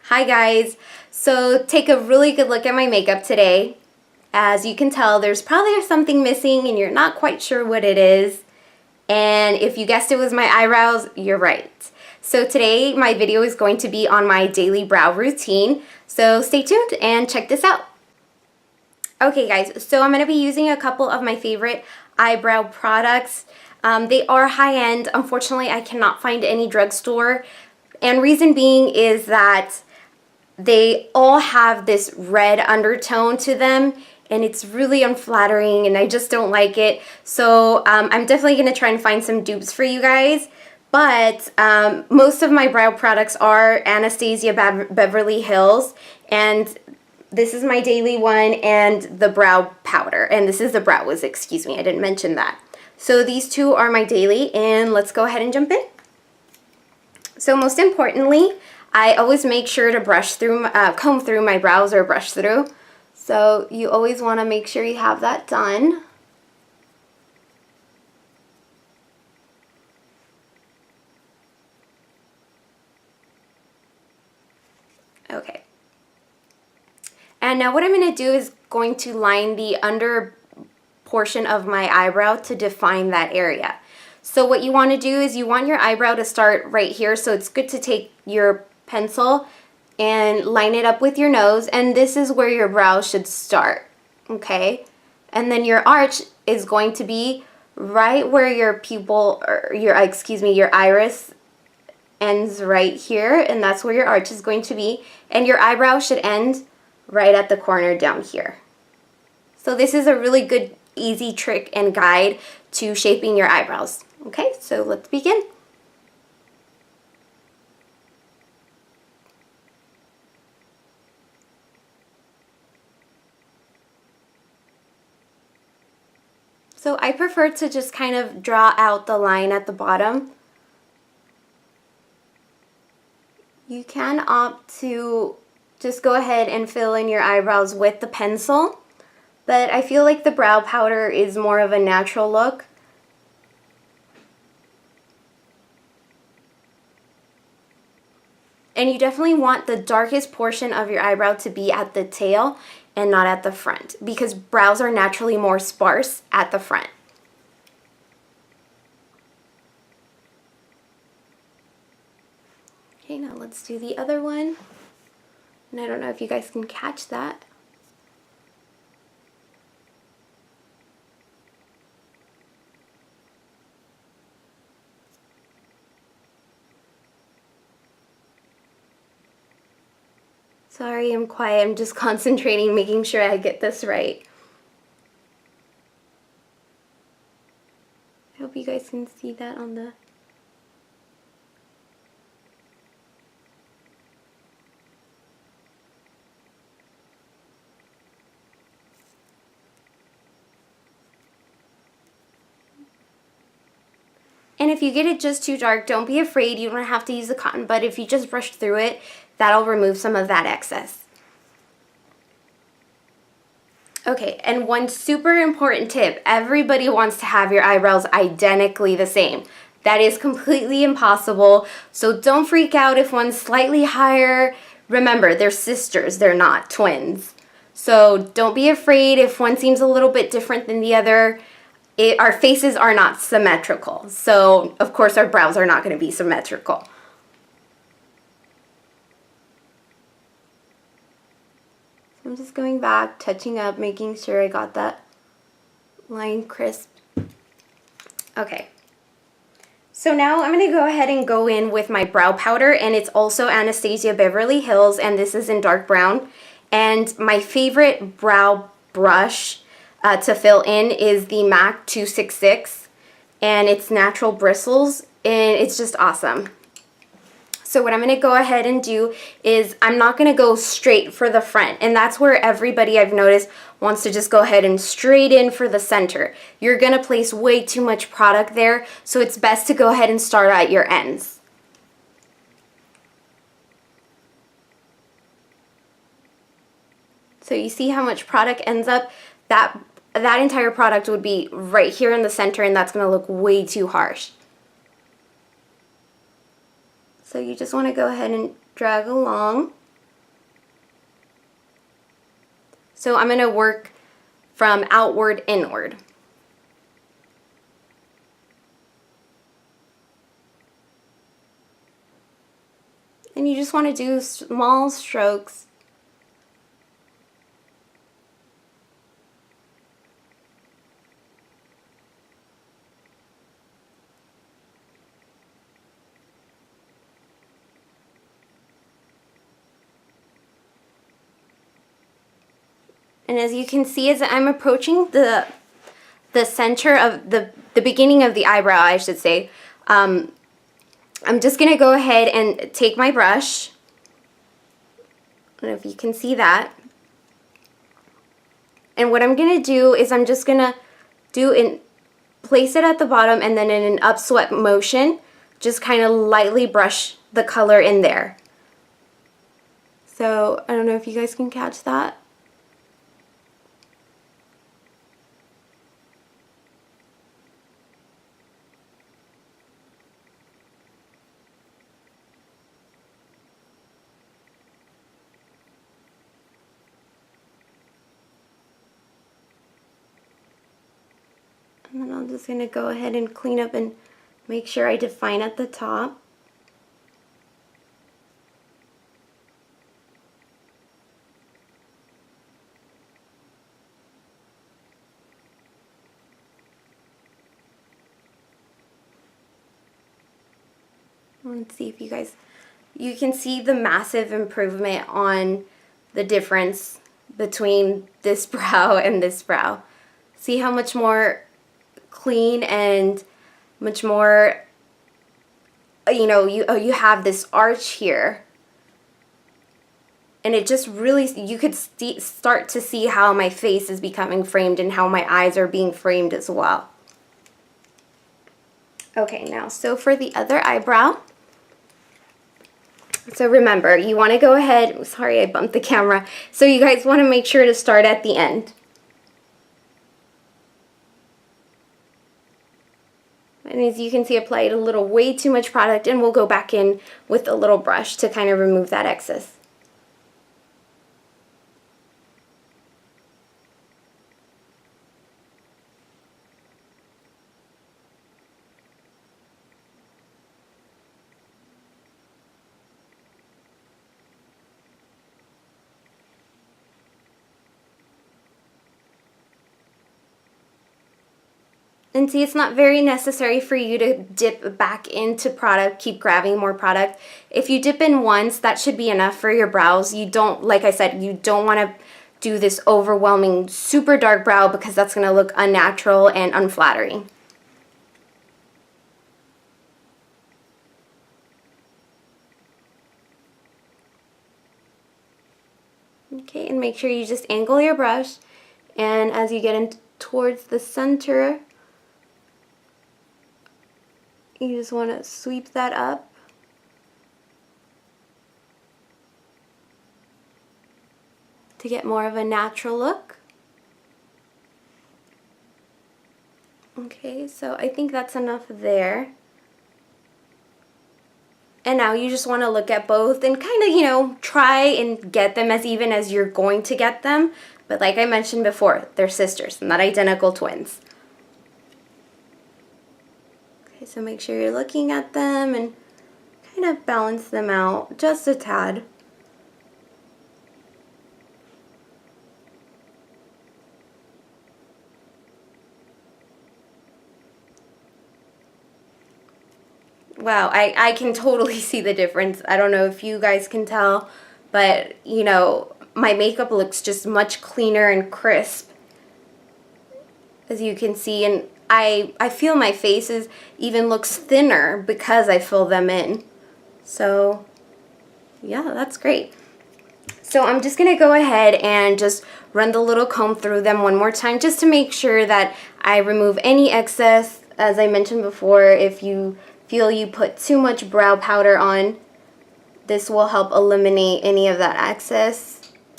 Hi guys! So take a really good look at my makeup today. As you can tell, there's probably something missing and you're not quite sure what it is. And if you guessed it was my eyebrows, you're right. So today my video is going to be on my daily brow routine. So stay tuned and check this out. Okay guys, so I'm going to be using a couple of my favorite eyebrow products. They are high-end. Unfortunately, I cannot find any drugstore. And reason being is that they all have this red undertone to them and it's really unflattering and I just don't like it. So I'm definitely going to try and find some dupes for you guys. But most of my brow products are Anastasia Beverly Hills, and this is my daily one, and the brow powder, and this is the brow wiz, excuse me, I didn't mention that. So these two are my daily, and let's go ahead and jump in. So most importantly, I always make sure to brush through, comb through my brows or brush through. So you always want to make sure you have that done. Okay. And now what I'm going to do is going to line the under portion of my eyebrow to define that area. So what you want to do is you want your eyebrow to start right here. So it's good to take your pencil and line it up with your nose, and this is where your brow should start, okay? And then your arch is going to be right where your pupil, or your iris ends right here, and that's where your arch is going to be, and your eyebrow should end right at the corner down here. So this is a really good, easy trick and guide to shaping your eyebrows. Okay, so let's begin. So I prefer to just kind of draw out the line at the bottom. You can opt to just go ahead and fill in your eyebrows with the pencil, but I feel like the brow powder is more of a natural look. And you definitely want the darkest portion of your eyebrow to be at the tail and not at the front, because brows are naturally more sparse at the front. Okay, now let's do the other one. And I don't know if you guys can catch that. Sorry, I'm quiet. I'm just concentrating, making sure I get this right. I hope you guys can see that on the... And if you get it just too dark, don't be afraid. You don't have to use the cotton bud. If you just brush through it, that'll remove some of that excess. Okay, and one super important tip. Everybody wants to have your eyebrows identically the same. That is completely impossible, so don't freak out if one's slightly higher. Remember, they're sisters, they're not twins. So don't be afraid if one seems a little bit different than the other. Our faces are not symmetrical, so of course our brows are not going to be symmetrical. So I'm just going back, touching up, making sure I got that line crisp. Okay. So now I'm going to go ahead and go in with my brow powder, and it's also Anastasia Beverly Hills, and this is in dark brown. And my favorite brow brush to fill in is the MAC 266, and it's natural bristles, and it's just awesome. So what I'm going to go ahead and do is I'm not going to go straight for the front, and that's where everybody I've noticed wants to just go ahead and straight in for the center. You're going to place way too much product there, so it's best to go ahead and start at your ends. So you see how much product ends up? That entire product would be right here in the center, and that's going to look way too harsh. So you just want to go ahead and drag along. So I'm going to work from outward inward. And you just want to do small strokes. And as you can see, as I'm approaching the center of the beginning of the eyebrow, I should say, I'm just going to go ahead and take my brush. I don't know if you can see that. And what I'm going to do is I'm just going to place it at the bottom, and then in an upswept motion, just kind of lightly brush the color in there. So I don't know if you guys can catch that. And then I'm just going to go ahead and clean up and make sure I define at the top. Let's see if you can see the massive improvement on the difference between this brow and this brow. See how much more clean and much more, you know, you have this arch here. And it just really, you could start to see how my face is becoming framed and how my eyes are being framed as well. Okay, now, so for the other eyebrow, so remember, you want to go ahead, sorry I bumped the camera, so you guys want to make sure to start at the end. And as you can see, applied a little way too much product, and we'll go back in with a little brush to kind of remove that excess. And see, it's not very necessary for you to dip back into product, keep grabbing more product. If you dip in once, that should be enough for your brows. You don't, like I said, you don't want to do this overwhelming, super dark brow because that's going to look unnatural and unflattering. Okay, and make sure you just angle your brush, and as you get in towards the center, you just want to sweep that up. To get more of a natural look. Okay, so I think that's enough there. And now you just want to look at both and kind of, you know, try and get them as even as you're going to get them. But like I mentioned before, they're sisters, not identical twins. Okay, so make sure you're looking at them and kind of balance them out just a tad. Wow, I can totally see the difference. I don't know if you guys can tell, but you know, my makeup looks just much cleaner and crisp, as you can see, and I feel my face even looks thinner because I fill them in. So yeah, that's great. So I'm just gonna go ahead and just run the little comb through them one more time just to make sure that I remove any excess. As I mentioned before, if you feel you put too much brow powder on, this will help eliminate any of that excess.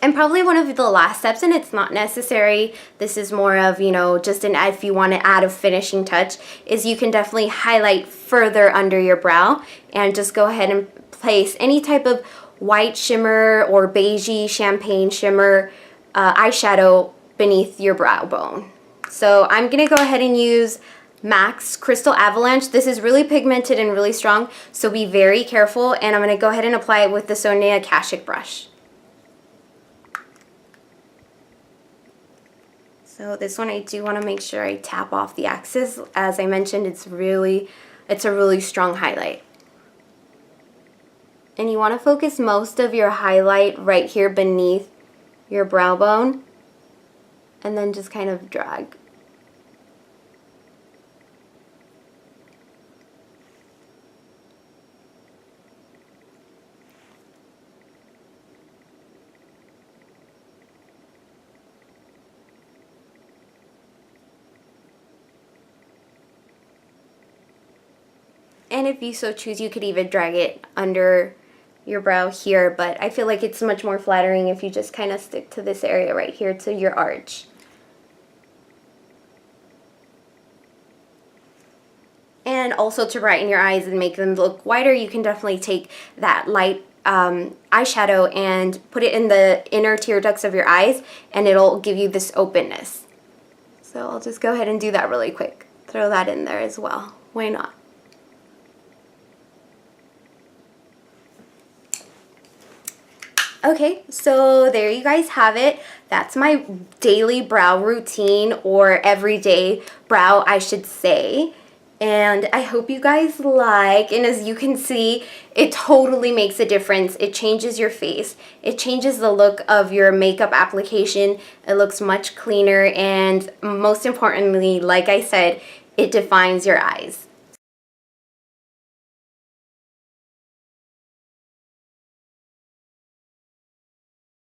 And probably one of the last steps, and it's not necessary, this is more of, you know, just an if you want to add a finishing touch, is you can definitely highlight further under your brow and just go ahead and place any type of white shimmer or beigey champagne shimmer eyeshadow beneath your brow bone. So I'm gonna go ahead and use MAC's Crystal Avalanche. This is really pigmented and really strong, so be very careful, and I'm gonna go ahead and apply it with the Sonia Kashuk brush. So this one I do want to make sure I tap off the axis. As I mentioned, it's a really strong highlight. And you want to focus most of your highlight right here beneath your brow bone, and then just kind of drag. And if you so choose, you could even drag it under your brow here, but I feel like it's much more flattering if you just kind of stick to this area right here, to your arch. And also to brighten your eyes and make them look whiter, you can definitely take that light eyeshadow and put it in the inner tear ducts of your eyes, and it'll give you this openness. So I'll just go ahead and do that really quick. Throw that in there as well. Why not? Okay, so there you guys have it. That's my daily brow routine, or everyday brow, I should say. And I hope you guys like, and as you can see, it totally makes a difference. It changes your face. It changes the look of your makeup application. It looks much cleaner, and most importantly, like I said, it defines your eyes.